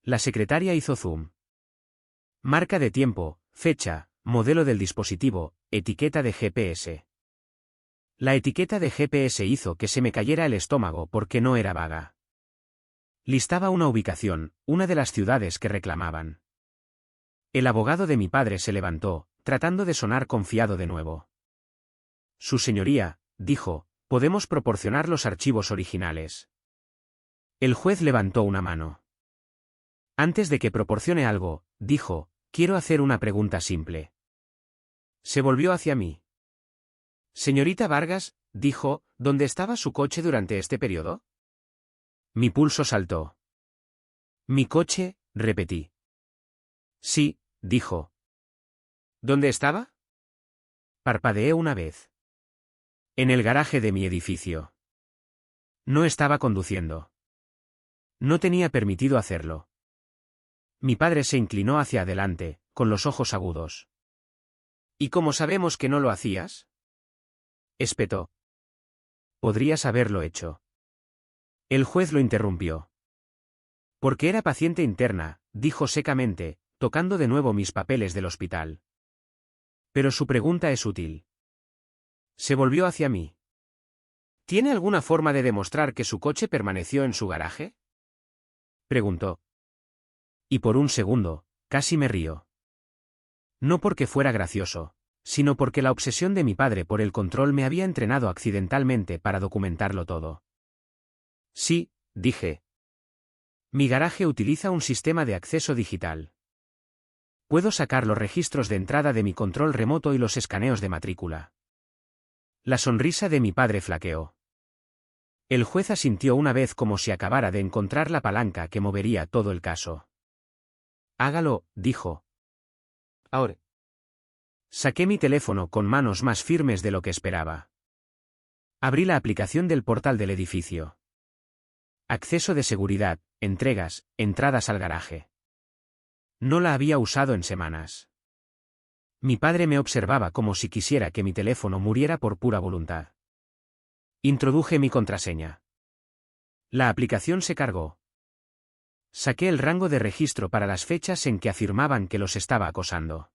La secretaria hizo zoom. Marca de tiempo, fecha, modelo del dispositivo, etiqueta de GPS. La etiqueta de GPS hizo que se me cayera el estómago porque no era vaga. Listaba una ubicación, una de las ciudades que reclamaban. El abogado de mi padre se levantó, tratando de sonar confiado de nuevo. Su señoría, dijo, podemos proporcionar los archivos originales. El juez levantó una mano. Antes de que proporcione algo, dijo, quiero hacer una pregunta simple. Se volvió hacia mí. Señorita Vargas, dijo, ¿dónde estaba su coche durante este periodo? Mi pulso saltó. ¿Mi coche? Repetí. Sí, dijo. ¿Dónde estaba? Parpadeé una vez. En el garaje de mi edificio. No estaba conduciendo. No tenía permitido hacerlo. Mi padre se inclinó hacia adelante, con los ojos agudos. ¿Y cómo sabemos que no lo hacías? Espetó. Podrías haberlo hecho. El juez lo interrumpió. Porque era paciente interna, dijo secamente, tocando de nuevo mis papeles del hospital. Pero su pregunta es útil. Se volvió hacia mí. ¿Tiene alguna forma de demostrar que su coche permaneció en su garaje? Preguntó. Y por un segundo, casi me río. No porque fuera gracioso, sino porque la obsesión de mi padre por el control me había entrenado accidentalmente para documentarlo todo. Sí, dije. Mi garaje utiliza un sistema de acceso digital. Puedo sacar los registros de entrada de mi control remoto y los escaneos de matrícula. La sonrisa de mi padre flaqueó. El juez asintió una vez como si acabara de encontrar la palanca que movería todo el caso. Hágalo, dijo. Ahora. Saqué mi teléfono con manos más firmes de lo que esperaba. Abrí la aplicación del portal del edificio. Acceso de seguridad, entregas, entradas al garaje. No la había usado en semanas. Mi padre me observaba como si quisiera que mi teléfono muriera por pura voluntad. Introduje mi contraseña. La aplicación se cargó. Saqué el rango de registro para las fechas en que afirmaban que los estaba acosando.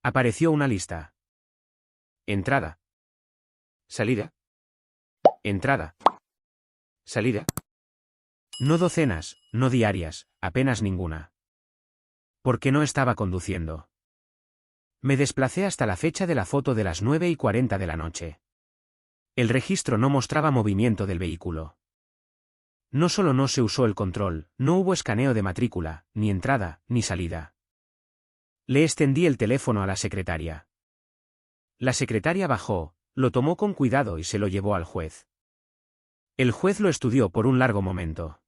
Apareció una lista. Entrada. Salida. Entrada. Salida. No docenas, no diarias, apenas ninguna. Porque no estaba conduciendo. Me desplacé hasta la fecha de la foto de las 9:40 de la noche. El registro no mostraba movimiento del vehículo. No solo no se usó el control, no hubo escaneo de matrícula, ni entrada, ni salida. Le extendí el teléfono a la secretaria. La secretaria bajó, lo tomó con cuidado y se lo llevó al juez. El juez lo estudió por un largo momento.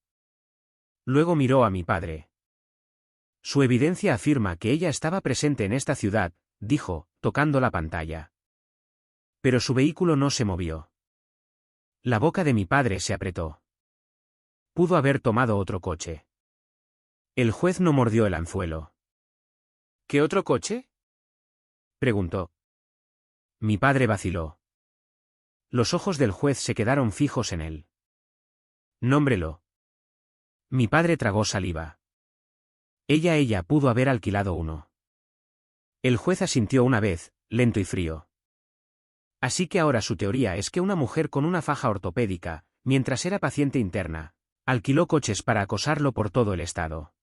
Luego miró a mi padre. Su evidencia afirma que ella estaba presente en esta ciudad, dijo, tocando la pantalla. Pero su vehículo no se movió. La boca de mi padre se apretó. Pudo haber tomado otro coche. El juez no mordió el anzuelo. ¿Qué otro coche?, preguntó. Mi padre vaciló. Los ojos del juez se quedaron fijos en él. Nómbrelo. Mi padre tragó saliva. Ella pudo haber alquilado uno. El juez asintió una vez, lento y frío. Así que ahora su teoría es que una mujer con una faja ortopédica, mientras era paciente interna, alquiló coches para acosarlo por todo el estado.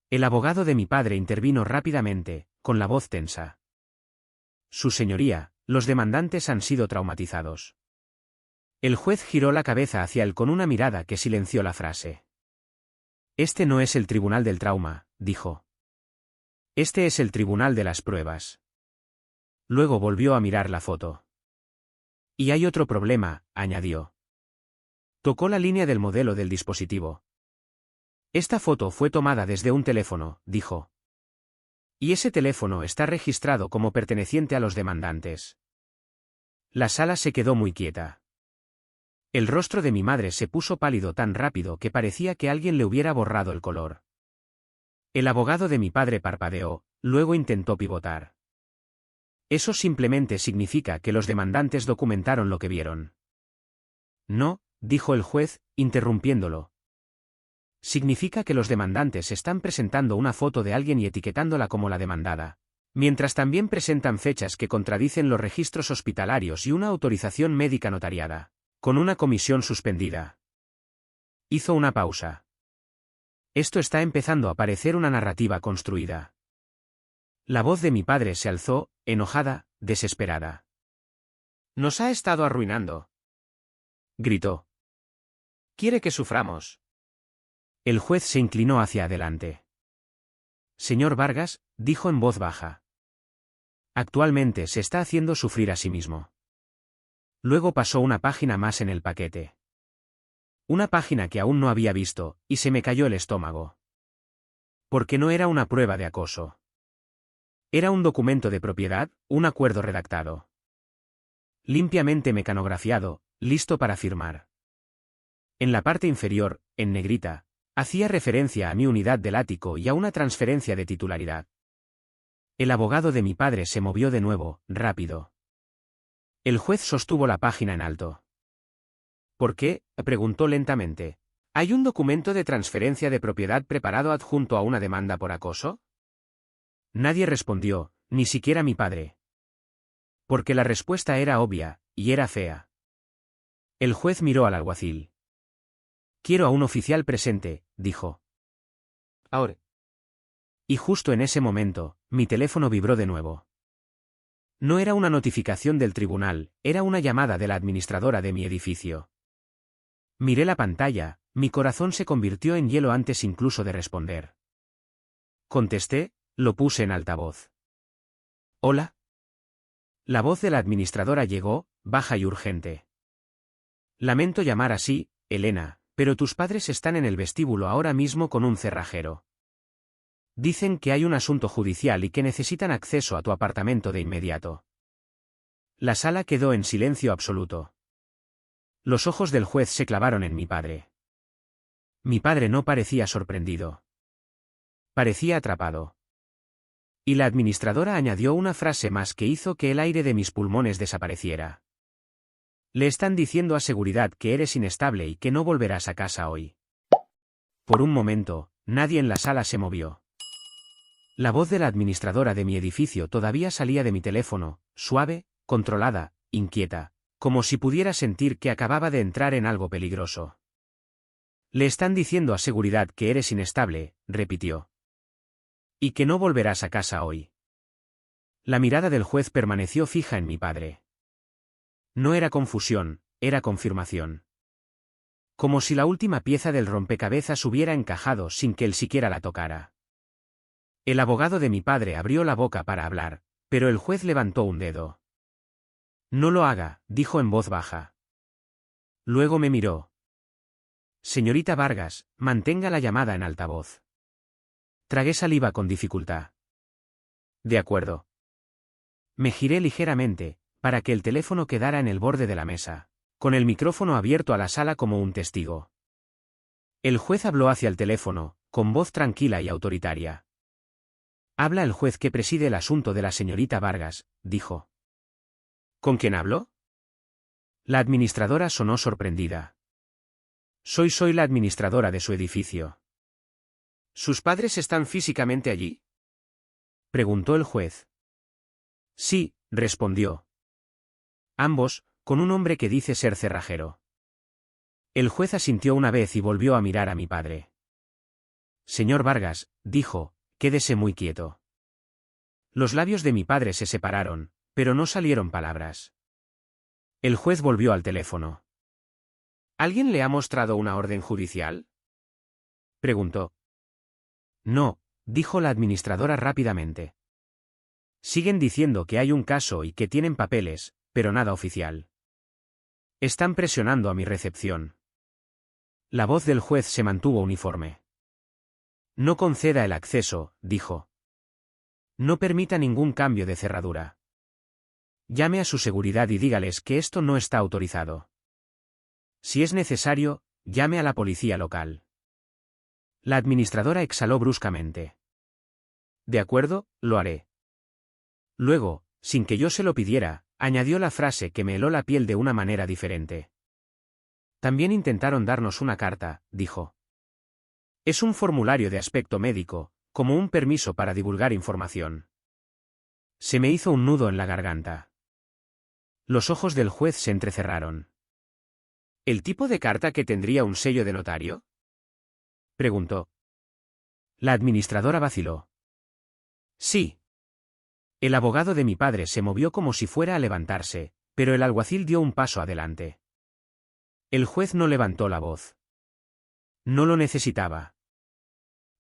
El abogado de mi padre intervino rápidamente, con la voz tensa. Su señoría, los demandantes han sido traumatizados. El juez giró la cabeza hacia él con una mirada que silenció la frase. Este no es el tribunal del trauma, dijo. Este es el tribunal de las pruebas. Luego volvió a mirar la foto. Y hay otro problema, añadió. Tocó la línea del modelo del dispositivo. Esta foto fue tomada desde un teléfono, dijo. Y ese teléfono está registrado como perteneciente a los demandantes. La sala se quedó muy quieta. El rostro de mi madre se puso pálido tan rápido que parecía que alguien le hubiera borrado el color. El abogado de mi padre parpadeó, luego intentó pivotar. Eso simplemente significa que los demandantes documentaron lo que vieron. No, dijo el juez, interrumpiéndolo. Significa que los demandantes están presentando una foto de alguien y etiquetándola como la demandada, mientras también presentan fechas que contradicen los registros hospitalarios y una autorización médica notariada, con una comisión suspendida. Hizo una pausa. Esto está empezando a parecer una narrativa construida. La voz de mi padre se alzó, enojada, desesperada. Nos ha estado arruinando, gritó. Quiere que suframos. El juez se inclinó hacia adelante. Señor Vargas, dijo en voz baja. Actualmente se está haciendo sufrir a sí mismo. Luego pasó una página más en el paquete. Una página que aún no había visto, y se me cayó el estómago. Porque no era una prueba de acoso. Era un documento de propiedad, un acuerdo redactado. Limpiamente mecanografiado, listo para firmar. En la parte inferior, en negrita, hacía referencia a mi unidad del ático y a una transferencia de titularidad. El abogado de mi padre se movió de nuevo, rápido. El juez sostuvo la página en alto. ¿Por qué?, preguntó lentamente. ¿Hay un documento de transferencia de propiedad preparado adjunto a una demanda por acoso? Nadie respondió, ni siquiera mi padre. Porque la respuesta era obvia, y era fea. El juez miró al alguacil. Quiero a un oficial presente, dijo. Ahora. Y justo en ese momento, mi teléfono vibró de nuevo. No era una notificación del tribunal, era una llamada de la administradora de mi edificio. Miré la pantalla, mi corazón se convirtió en hielo antes incluso de responder. Contesté, lo puse en altavoz. ¿Hola? La voz de la administradora llegó, baja y urgente. Lamento llamar así, Elena, pero tus padres están en el vestíbulo ahora mismo con un cerrajero. Dicen que hay un asunto judicial y que necesitan acceso a tu apartamento de inmediato. La sala quedó en silencio absoluto. Los ojos del juez se clavaron en mi padre. Mi padre no parecía sorprendido. Parecía atrapado. Y la administradora añadió una frase más que hizo que el aire de mis pulmones desapareciera. Le están diciendo a seguridad que eres inestable y que no volverás a casa hoy. Por un momento, nadie en la sala se movió. La voz de la administradora de mi edificio todavía salía de mi teléfono, suave, controlada, inquieta, como si pudiera sentir que acababa de entrar en algo peligroso. Le están diciendo a seguridad que eres inestable, repitió. Y que no volverás a casa hoy. La mirada del juez permaneció fija en mi padre. No era confusión, era confirmación. Como si la última pieza del rompecabezas hubiera encajado sin que él siquiera la tocara. El abogado de mi padre abrió la boca para hablar, pero el juez levantó un dedo. No lo haga, dijo en voz baja. Luego me miró. Señorita Vargas, mantenga la llamada en altavoz. Tragué saliva con dificultad. De acuerdo. Me giré ligeramente, para que el teléfono quedara en el borde de la mesa, con el micrófono abierto a la sala como un testigo. El juez habló hacia el teléfono, con voz tranquila y autoritaria. Habla el juez que preside el asunto de la señorita Vargas, dijo. ¿Con quién hablo? La administradora sonó sorprendida. Soy la administradora de su edificio. ¿Sus padres están físicamente allí? Preguntó el juez. Sí, respondió. Ambos, con un hombre que dice ser cerrajero. El juez asintió una vez y volvió a mirar a mi padre. Señor Vargas, dijo, quédese muy quieto. Los labios de mi padre se separaron, pero no salieron palabras. El juez volvió al teléfono. ¿Alguien le ha mostrado una orden judicial? Preguntó. No, dijo la administradora rápidamente. Siguen diciendo que hay un caso y que tienen papeles, pero nada oficial. Están presionando a mi recepción. La voz del juez se mantuvo uniforme. No conceda el acceso, dijo. No permita ningún cambio de cerradura. Llame a su seguridad y dígales que esto no está autorizado. Si es necesario, llame a la policía local. La administradora exhaló bruscamente. De acuerdo, lo haré. Luego, sin que yo se lo pidiera, añadió la frase que me heló la piel de una manera diferente. También intentaron darnos una carta, dijo. Es un formulario de aspecto médico, como un permiso para divulgar información. Se me hizo un nudo en la garganta. Los ojos del juez se entrecerraron. ¿El tipo de carta que tendría un sello de notario? Preguntó. La administradora vaciló. Sí. El abogado de mi padre se movió como si fuera a levantarse, pero el alguacil dio un paso adelante. El juez no levantó la voz. No lo necesitaba.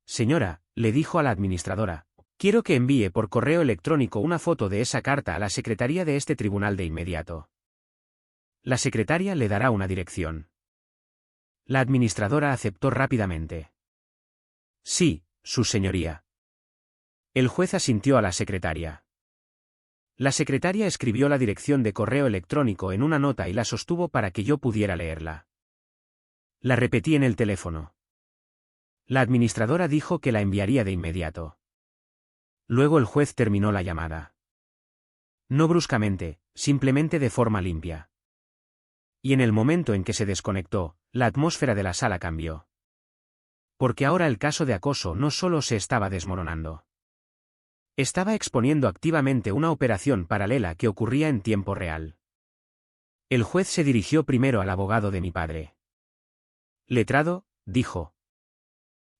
Señora, le dijo a la administradora, quiero que envíe por correo electrónico una foto de esa carta a la secretaría de este tribunal de inmediato. La secretaria le dará una dirección. La administradora aceptó rápidamente. Sí, su señoría. El juez asintió a la secretaria. La secretaria escribió la dirección de correo electrónico en una nota y la sostuvo para que yo pudiera leerla. La repetí en el teléfono. La administradora dijo que la enviaría de inmediato. Luego el juez terminó la llamada. No bruscamente, simplemente de forma limpia. Y en el momento en que se desconectó, la atmósfera de la sala cambió. Porque ahora el caso de acoso no solo se estaba desmoronando. Estaba exponiendo activamente una operación paralela que ocurría en tiempo real. El juez se dirigió primero al abogado de mi padre. Letrado, dijo.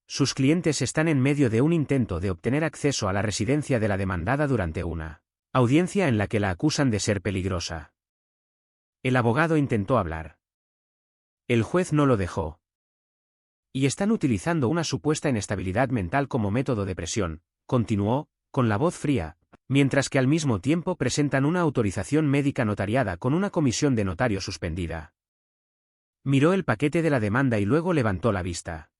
Sus clientes están en medio de un intento de obtener acceso a la residencia de la demandada durante una audiencia en la que la acusan de ser peligrosa. El abogado intentó hablar. El juez no lo dejó. Y están utilizando una supuesta inestabilidad mental como método de presión, continuó, con la voz fría, mientras que al mismo tiempo presentan una autorización médica notariada con una comisión de notario suspendida. Miró el paquete de la demanda y luego levantó la vista.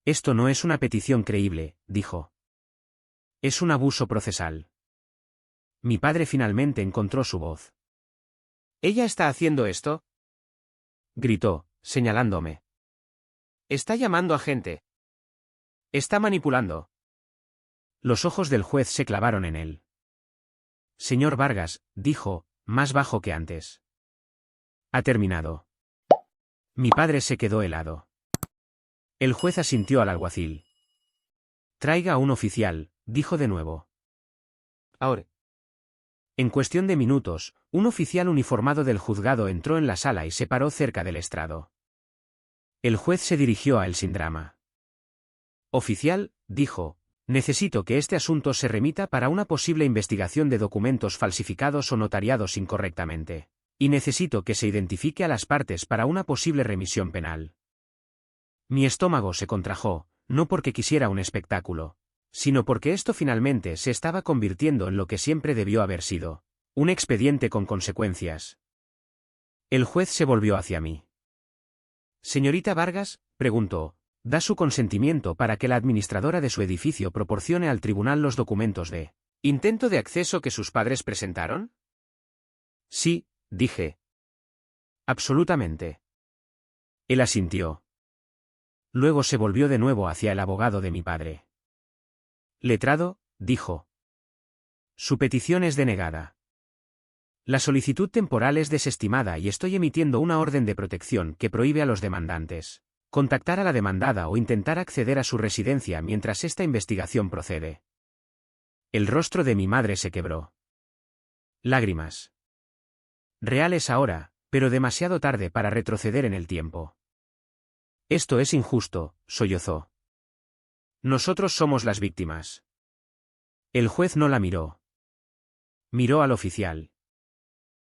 Esto no es una petición creíble, dijo. Es un abuso procesal. Mi padre finalmente encontró su voz. ¿Ella está haciendo esto? Gritó, señalándome. Está llamando a gente. Está manipulando. Los ojos del juez se clavaron en él. Señor Vargas, dijo, más bajo que antes. Ha terminado. Mi padre se quedó helado. El juez asintió al alguacil. Traiga a un oficial, dijo de nuevo. Ahora. En cuestión de minutos, un oficial uniformado del juzgado entró en la sala y se paró cerca del estrado. El juez se dirigió a él sin drama. Oficial, dijo, necesito que este asunto se remita para una posible investigación de documentos falsificados o notariados incorrectamente. Y necesito que se identifique a las partes para una posible remisión penal. Mi estómago se contrajo, no porque quisiera un espectáculo, sino porque esto finalmente se estaba convirtiendo en lo que siempre debió haber sido, un expediente con consecuencias. El juez se volvió hacia mí. Señorita Vargas, preguntó, ¿da su consentimiento para que la administradora de su edificio proporcione al tribunal los documentos de intento de acceso que sus padres presentaron? Sí, dije. Absolutamente. Él asintió. Luego se volvió de nuevo hacia el abogado de mi padre. Letrado, dijo. Su petición es denegada. La solicitud temporal es desestimada y estoy emitiendo una orden de protección que prohíbe a los demandantes contactar a la demandada o intentar acceder a su residencia mientras esta investigación procede. El rostro de mi madre se quebró. Lágrimas. Reales ahora, pero demasiado tarde para retroceder en el tiempo. Esto es injusto, sollozó. Nosotros somos las víctimas. El juez no la miró. Miró al oficial.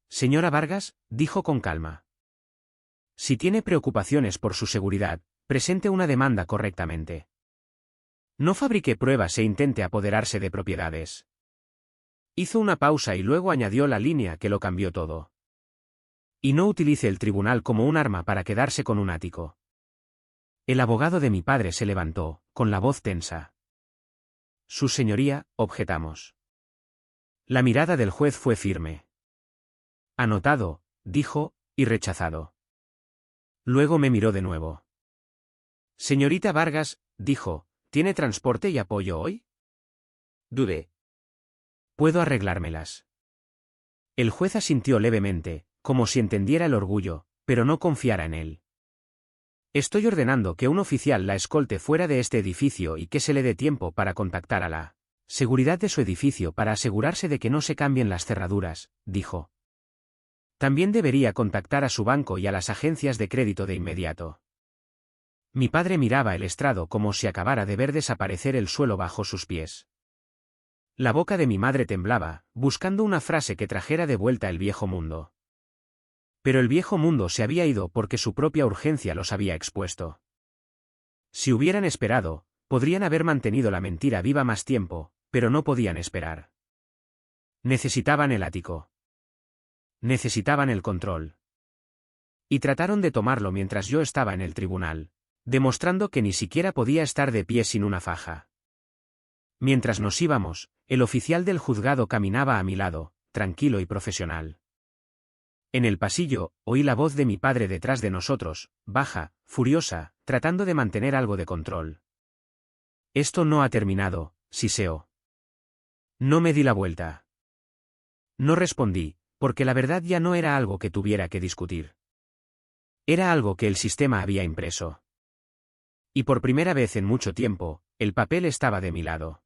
Señora Vargas, dijo con calma. Si tiene preocupaciones por su seguridad, presente una demanda correctamente. No fabrique pruebas e intente apoderarse de propiedades. Hizo una pausa y luego añadió la línea que lo cambió todo. Y no utilice el tribunal como un arma para quedarse con un ático. El abogado de mi padre se levantó, con la voz tensa. Su señoría, objetamos. La mirada del juez fue firme. Anotado, dijo, y rechazado. Luego me miró de nuevo. Señorita Vargas, dijo, ¿tiene transporte y apoyo hoy? Dudé. Puedo arreglármelas. El juez asintió levemente, como si entendiera el orgullo, pero no confiara en él. Estoy ordenando que un oficial la escolte fuera de este edificio y que se le dé tiempo para contactar a la seguridad de su edificio para asegurarse de que no se cambien las cerraduras, dijo. También debería contactar a su banco y a las agencias de crédito de inmediato. Mi padre miraba el estrado como si acabara de ver desaparecer el suelo bajo sus pies. La boca de mi madre temblaba, buscando una frase que trajera de vuelta el viejo mundo. Pero el viejo mundo se había ido porque su propia urgencia los había expuesto. Si hubieran esperado, podrían haber mantenido la mentira viva más tiempo, pero no podían esperar. Necesitaban el ático. Necesitaban el control. Y trataron de tomarlo mientras yo estaba en el tribunal, demostrando que ni siquiera podía estar de pie sin una faja. Mientras nos íbamos, el oficial del juzgado caminaba a mi lado, tranquilo y profesional. En el pasillo, oí la voz de mi padre detrás de nosotros, baja, furiosa, tratando de mantener algo de control. Esto no ha terminado, siseó. No me di la vuelta. No respondí, porque la verdad ya no era algo que tuviera que discutir. Era algo que el sistema había impreso. Y por primera vez en mucho tiempo, el papel estaba de mi lado.